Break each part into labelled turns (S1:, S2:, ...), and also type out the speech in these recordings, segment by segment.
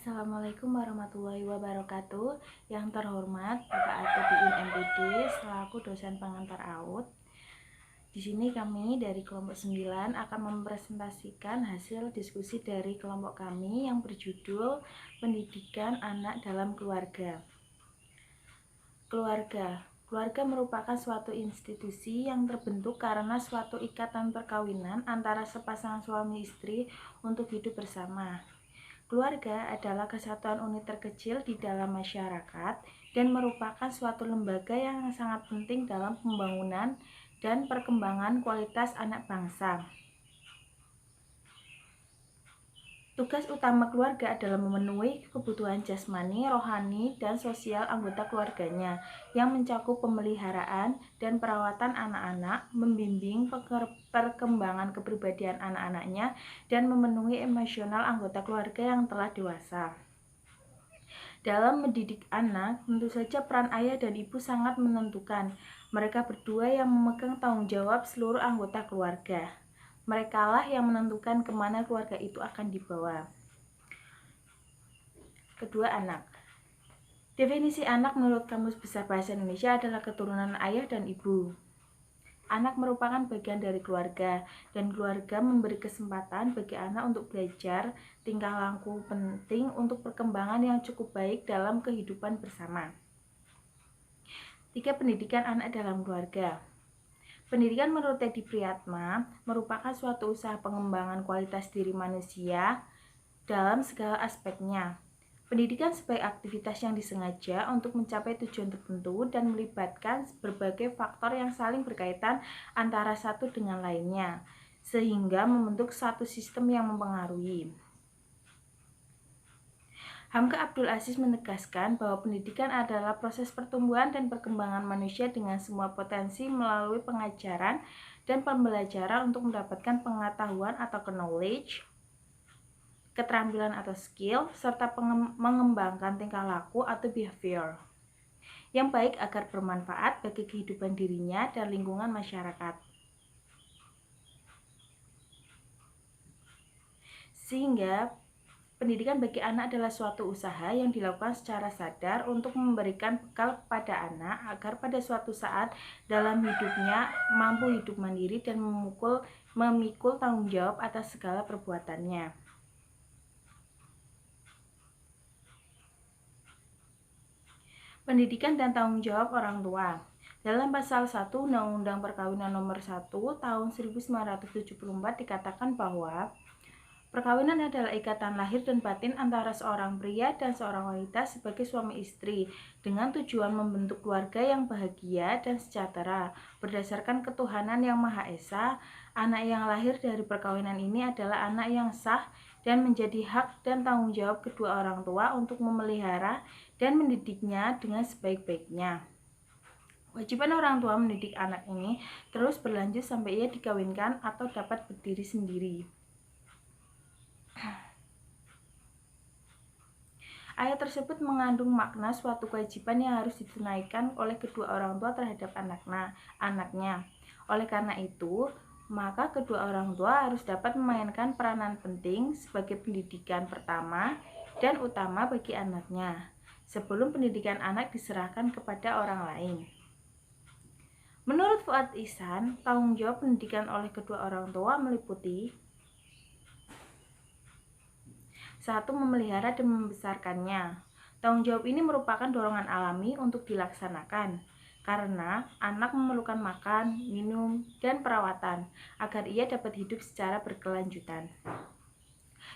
S1: Assalamualaikum warahmatullahi wabarakatuh. Yang terhormat Bapak Atibin MPD selaku dosen pengantar AUD. Di sini kami dari kelompok 9 akan mempresentasikan hasil diskusi dari kelompok kami yang berjudul Pendidikan Anak dalam Keluarga. Keluarga merupakan suatu institusi yang terbentuk karena suatu ikatan perkawinan antara sepasang suami istri untuk hidup bersama. Keluarga adalah kesatuan unit terkecil di dalam masyarakat dan merupakan suatu lembaga yang sangat penting dalam pembangunan dan perkembangan kualitas anak bangsa. Tugas utama keluarga adalah memenuhi kebutuhan jasmani, rohani, dan sosial anggota keluarganya yang mencakup pemeliharaan dan perawatan anak-anak, membimbing perkembangan kepribadian anak-anaknya, dan memenuhi emosional anggota keluarga yang telah dewasa. Dalam mendidik anak, tentu saja peran ayah dan ibu sangat menentukan. Mereka berdua yang memegang tanggung jawab seluruh anggota keluarga. Merekalah yang menentukan kemana keluarga itu akan dibawa. Kedua, anak. Definisi anak menurut Kamus Besar Bahasa Indonesia adalah keturunan ayah dan ibu. Anak merupakan bagian dari keluarga, dan keluarga memberi kesempatan bagi anak untuk belajar tingkah laku penting untuk perkembangan yang cukup baik dalam kehidupan bersama. 3. Pendidikan anak dalam keluarga. Pendidikan menurut Teddy Priyatma merupakan suatu usaha pengembangan kualitas diri manusia dalam segala aspeknya. Pendidikan sebagai aktivitas yang disengaja untuk mencapai tujuan tertentu dan melibatkan berbagai faktor yang saling berkaitan antara satu dengan lainnya, sehingga membentuk satu sistem yang mempengaruhi. Hamka Abdul Aziz menegaskan bahwa pendidikan adalah proses pertumbuhan dan perkembangan manusia dengan semua potensi melalui pengajaran dan pembelajaran untuk mendapatkan pengetahuan atau knowledge, keterampilan atau skill, serta mengembangkan tingkah laku atau behavior yang baik agar bermanfaat bagi kehidupan dirinya dan lingkungan masyarakat. Sehingga pendidikan bagi anak adalah suatu usaha yang dilakukan secara sadar untuk memberikan bekal kepada anak agar pada suatu saat dalam hidupnya mampu hidup mandiri dan memikul tanggung jawab atas segala perbuatannya. Pendidikan dan tanggung jawab orang tua. Dalam pasal 1 Undang-Undang Perkawinan Nomor 1 Tahun 1974 dikatakan bahwa perkawinan adalah ikatan lahir dan batin antara seorang pria dan seorang wanita sebagai suami istri dengan tujuan membentuk keluarga yang bahagia dan sejahtera. Berdasarkan ketuhanan yang Maha Esa, anak yang lahir dari perkawinan ini adalah anak yang sah dan menjadi hak dan tanggung jawab kedua orang tua untuk memelihara dan mendidiknya dengan sebaik-baiknya. Kewajiban orang tua mendidik anak ini terus berlanjut sampai ia dikawinkan atau dapat berdiri sendiri. Ayat tersebut mengandung makna suatu kewajiban yang harus ditunaikan oleh kedua orang tua terhadap anaknya. Oleh karena itu, maka kedua orang tua harus dapat memainkan peranan penting sebagai pendidikan pertama dan utama bagi anaknya, sebelum pendidikan anak diserahkan kepada orang lain. Menurut Fuad Ihsan, tanggung jawab pendidikan oleh kedua orang tua meliputi 1. Memelihara dan membesarkannya. Tanggung jawab ini merupakan dorongan alami untuk dilaksanakan, karena anak memerlukan makan, minum, dan perawatan agar ia dapat hidup secara berkelanjutan.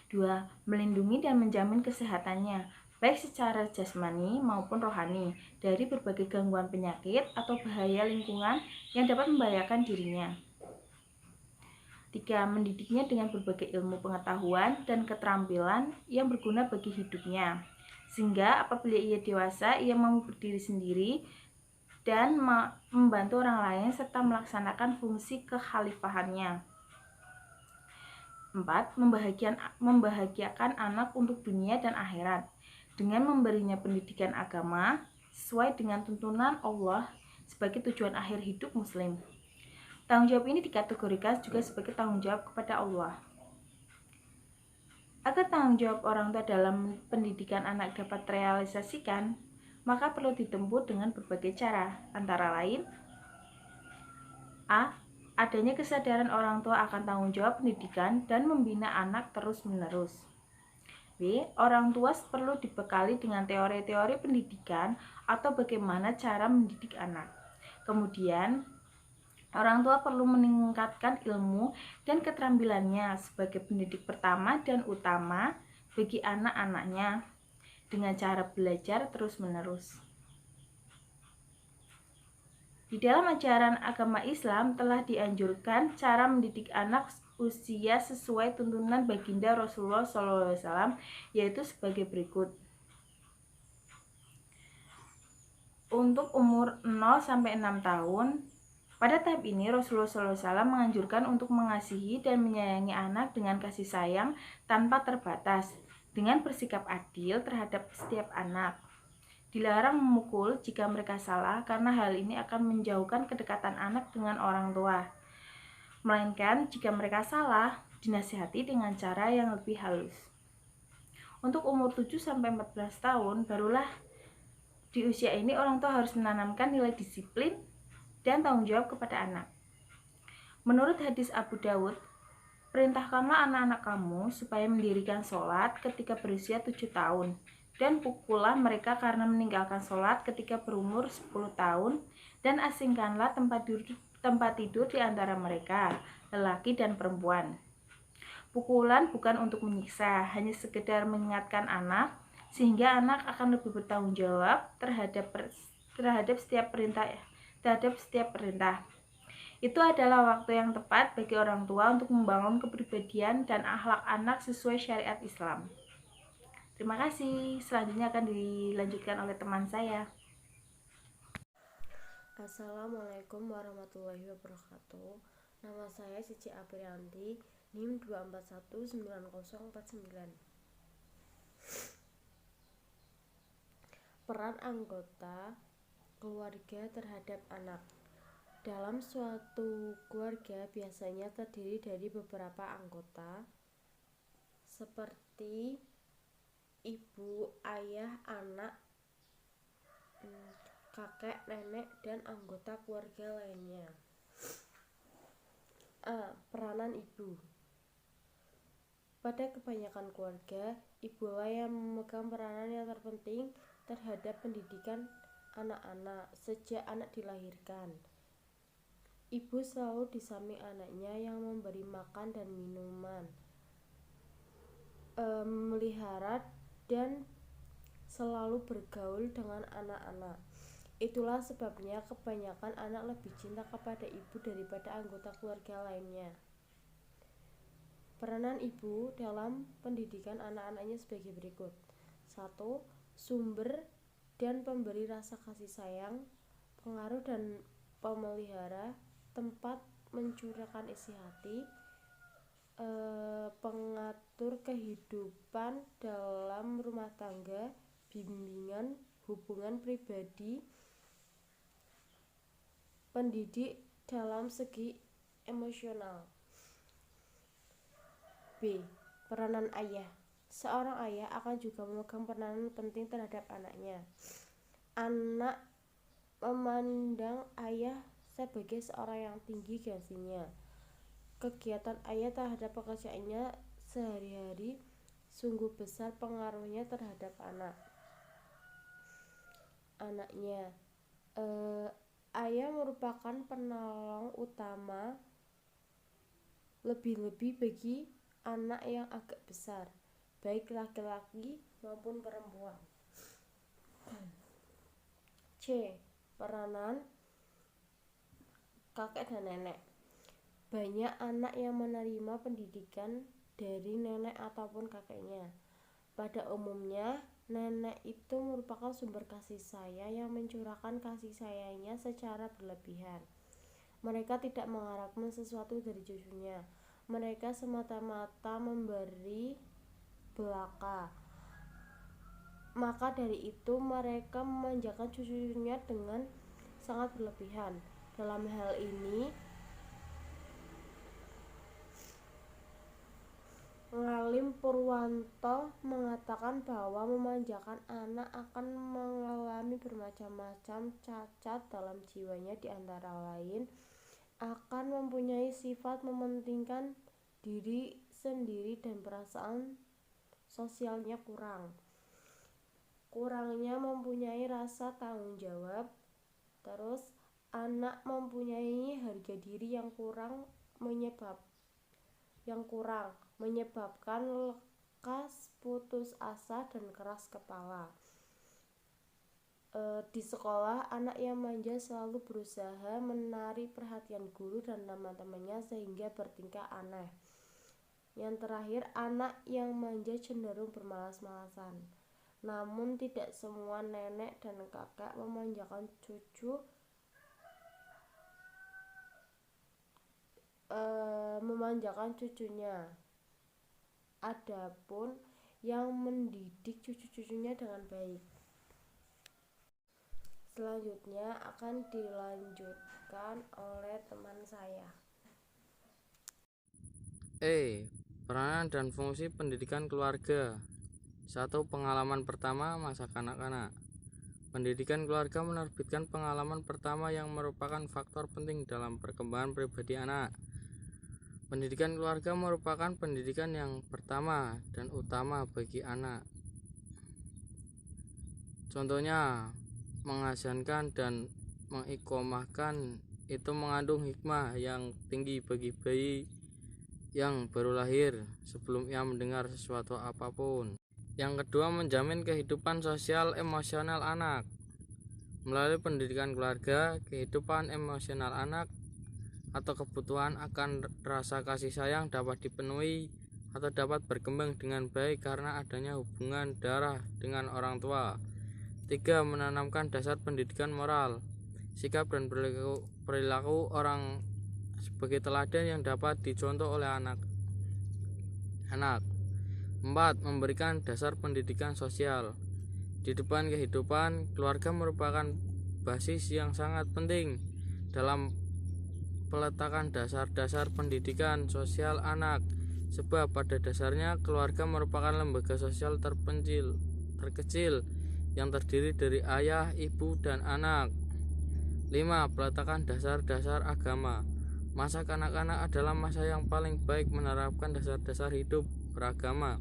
S1: 2. Melindungi dan menjamin kesehatannya, baik secara jasmani maupun rohani, dari berbagai gangguan penyakit atau bahaya lingkungan yang dapat membahayakan dirinya. 3. Mendidiknya dengan berbagai ilmu pengetahuan dan keterampilan yang berguna bagi hidupnya, sehingga apabila ia dewasa, ia mampu berdiri sendiri dan membantu orang lain serta melaksanakan fungsi kekhalifahannya. 4. Membahagiakan anak untuk dunia dan akhirat dengan memberinya pendidikan agama sesuai dengan tuntunan Allah sebagai tujuan akhir hidup muslim. Tanggung jawab ini dikategorikan juga sebagai tanggung jawab kepada Allah. Agar tanggung jawab orang tua dalam pendidikan anak dapat terrealisasikan, maka perlu ditempuh dengan berbagai cara, antara lain: A. Adanya kesadaran orang tua akan tanggung jawab pendidikan dan membina anak terus-menerus. B. Orang tua perlu dibekali dengan teori-teori pendidikan atau bagaimana cara mendidik anak. Kemudian, orang tua perlu meningkatkan ilmu dan keterampilannya sebagai pendidik pertama dan utama bagi anak-anaknya dengan cara belajar terus-menerus. Di dalam ajaran agama Islam telah dianjurkan cara mendidik anak usia sesuai tuntunan baginda Rasulullah SAW, yaitu sebagai berikut. Untuk umur 0-6 tahun, pada tahap ini Rasulullah SAW menganjurkan untuk mengasihi dan menyayangi anak dengan kasih sayang tanpa terbatas, dengan bersikap adil terhadap setiap anak. Dilarang memukul jika mereka salah, karena hal ini akan menjauhkan kedekatan anak dengan orang tua. Melainkan jika mereka salah, dinasihati dengan cara yang lebih halus. Untuk umur 7-14 tahun, barulah di usia ini orang tua harus menanamkan nilai disiplin dan tanggung jawab kepada anak. Menurut hadis Abu Dawud, perintahkanlah anak-anak kamu supaya mendirikan sholat ketika berusia 7 tahun, dan pukullah mereka karena meninggalkan sholat ketika berumur 10 tahun, dan asingkanlah tempat tidur di antara mereka, lelaki dan perempuan. Pukulan bukan untuk menyiksa, hanya sekedar mengingatkan anak, sehingga anak akan lebih bertanggung jawab terhadap setiap perintah. Itu adalah waktu yang tepat bagi orang tua untuk membangun kepribadian dan akhlak anak sesuai syariat Islam. Terima kasih. Selanjutnya akan dilanjutkan oleh teman saya.
S2: Assalamualaikum warahmatullahi wabarakatuh. Nama saya Cici Aprianti, NIM 2419049. Peran anggota keluarga terhadap anak. Dalam suatu keluarga biasanya terdiri dari beberapa anggota seperti ibu, ayah, anak, kakek, nenek, dan anggota keluarga lainnya. Peranan ibu. Pada kebanyakan keluarga, ibulah yang memegang peranan yang terpenting terhadap pendidikan anak-anak sejak anak dilahirkan. Ibu selalu di samping anaknya yang memberi makan dan minuman, melihara, dan selalu bergaul dengan anak-anak. Itulah sebabnya kebanyakan anak lebih cinta kepada ibu daripada anggota keluarga lainnya. Peranan ibu dalam pendidikan anak-anaknya sebagai berikut. 1. Sumber dan pemberi rasa kasih sayang, pengaruh dan pemelihara, tempat mencurahkan isi hati, pengatur kehidupan dalam rumah tangga, bimbingan, hubungan pribadi, pendidik dalam segi emosional. B. Peranan ayah. Seorang ayah akan juga memegang peranan penting terhadap anaknya. Anak memandang ayah sebagai seorang yang tinggi gengsinya. Kegiatan ayah terhadap pekerjaannya sehari-hari sungguh besar pengaruhnya terhadap anaknya. Ayah merupakan penolong utama, lebih-lebih bagi anak yang agak besar, baik laki-laki maupun perempuan. C. Peranan kakek dan nenek. Banyak anak yang menerima pendidikan dari nenek ataupun kakeknya. Pada umumnya, nenek itu merupakan sumber kasih sayang yang mencurahkan kasih sayangnya secara berlebihan. Mereka tidak mengharapkan sesuatu dari cucunya. Mereka semata-mata memberi belaka. Maka dari itu mereka memanjakan cucunya dengan sangat berlebihan. Dalam hal ini, Ngalim Purwanto mengatakan bahwa memanjakan anak akan mengalami bermacam-macam cacat dalam jiwanya, di antara lain akan mempunyai sifat mementingkan diri sendiri dan perasaan sosialnya kurangnya mempunyai rasa tanggung jawab. Terus anak mempunyai harga diri yang kurang menyebabkan lekas putus asa dan keras kepala. Di sekolah, anak yang manja selalu berusaha menarik perhatian guru dan teman-temannya sehingga bertingkah aneh. Yang terakhir, anak yang manja cenderung bermalas-malasan. Namun tidak semua nenek dan kakek memanjakan cucunya. Adapun yang mendidik cucu-cucunya dengan baik. Selanjutnya akan dilanjutkan oleh teman saya.
S3: Peranan dan fungsi pendidikan keluarga. 1. Pengalaman pertama masa kanak-kanak. Pendidikan keluarga menerbitkan pengalaman pertama yang merupakan faktor penting dalam perkembangan pribadi anak. Pendidikan keluarga merupakan pendidikan yang pertama dan utama bagi anak. Contohnya, mengajarkan dan mengikomahkan itu mengandung hikmah yang tinggi bagi bayi yang baru lahir sebelum ia mendengar sesuatu apapun. Yang kedua, menjamin kehidupan sosial emosional anak. Melalui pendidikan keluarga, kehidupan emosional anak atau kebutuhan akan rasa kasih sayang dapat dipenuhi atau dapat berkembang dengan baik karena adanya hubungan darah dengan orang tua. 3. Menanamkan dasar pendidikan moral. Sikap dan perilaku orang sebagai teladan yang dapat dicontoh oleh anak. 4. Memberikan dasar pendidikan sosial. Di depan kehidupan, keluarga merupakan basis yang sangat penting dalam peletakan dasar-dasar pendidikan sosial anak, sebab pada dasarnya keluarga merupakan lembaga sosial terkecil yang terdiri dari ayah, ibu, dan anak. 5. Peletakan dasar-dasar agama. Masa kanak-kanak adalah masa yang paling baik menerapkan dasar-dasar hidup beragama.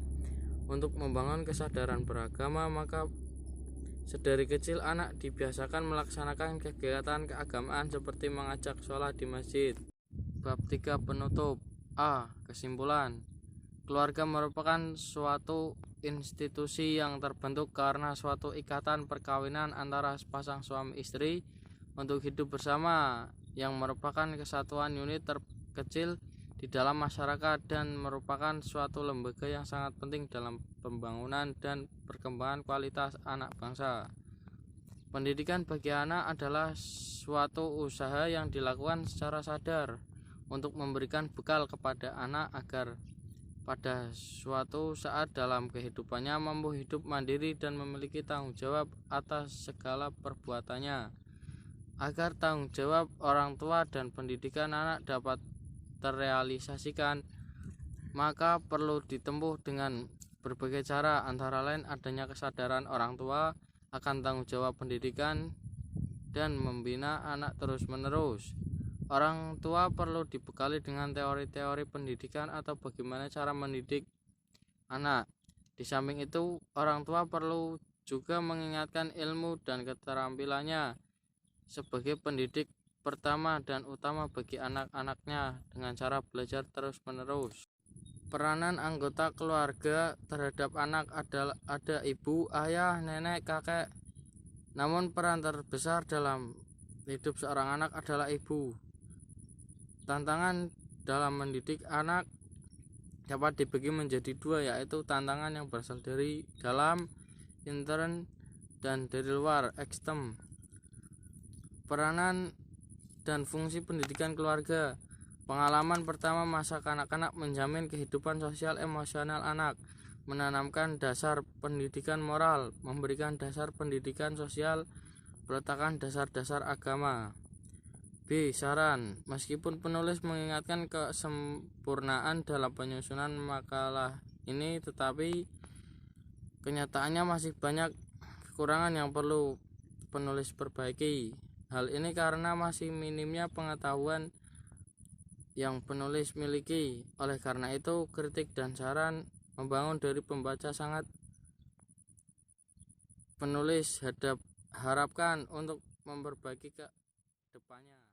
S3: Untuk membangun kesadaran beragama, maka sedari kecil anak dibiasakan melaksanakan kegiatan keagamaan seperti mengajak sholat di masjid. Bab 3 penutup. Kesimpulan. Keluarga merupakan suatu institusi yang terbentuk karena suatu ikatan perkawinan antara sepasang suami istri untuk hidup bersama, yang merupakan kesatuan unit terkecil di dalam masyarakat dan merupakan suatu lembaga yang sangat penting dalam pembangunan dan perkembangan kualitas anak bangsa. Pendidikan bagi anak adalah suatu usaha yang dilakukan secara sadar untuk memberikan bekal kepada anak agar pada suatu saat dalam kehidupannya mampu hidup mandiri dan memiliki tanggung jawab atas segala perbuatannya. Agar tanggung jawab orang tua dan pendidikan anak dapat terrealisasikan, maka perlu ditempuh dengan berbagai cara, antara lain adanya kesadaran orang tua akan tanggung jawab pendidikan dan membina anak terus-menerus. Orang tua perlu dibekali dengan teori-teori pendidikan atau bagaimana cara mendidik anak. Di samping itu, orang tua perlu juga mengingatkan ilmu dan keterampilannya sebagai pendidik pertama dan utama bagi anak-anaknya dengan cara belajar terus-menerus. Peranan anggota keluarga terhadap anak ada ibu, ayah, nenek, kakek. Namun peran terbesar dalam hidup seorang anak adalah ibu. Tantangan dalam mendidik anak dapat dibagi menjadi dua, yaitu tantangan yang berasal dari dalam, intern, dan dari luar, ekstern. Peranan dan fungsi pendidikan keluarga. Pengalaman pertama masa kanak-kanak menjamin kehidupan sosial emosional anak, menanamkan dasar pendidikan moral, memberikan dasar pendidikan sosial, meletakkan dasar-dasar agama. B. Saran. Meskipun penulis mengingatkan kesempurnaan dalam penyusunan makalah ini, tetapi kenyataannya masih banyak kekurangan yang perlu penulis perbaiki. Hal ini karena masih minimnya pengetahuan yang penulis miliki. Oleh karena itu, kritik dan saran membangun dari pembaca sangat penulis harapkan untuk memperbaiki ke depannya.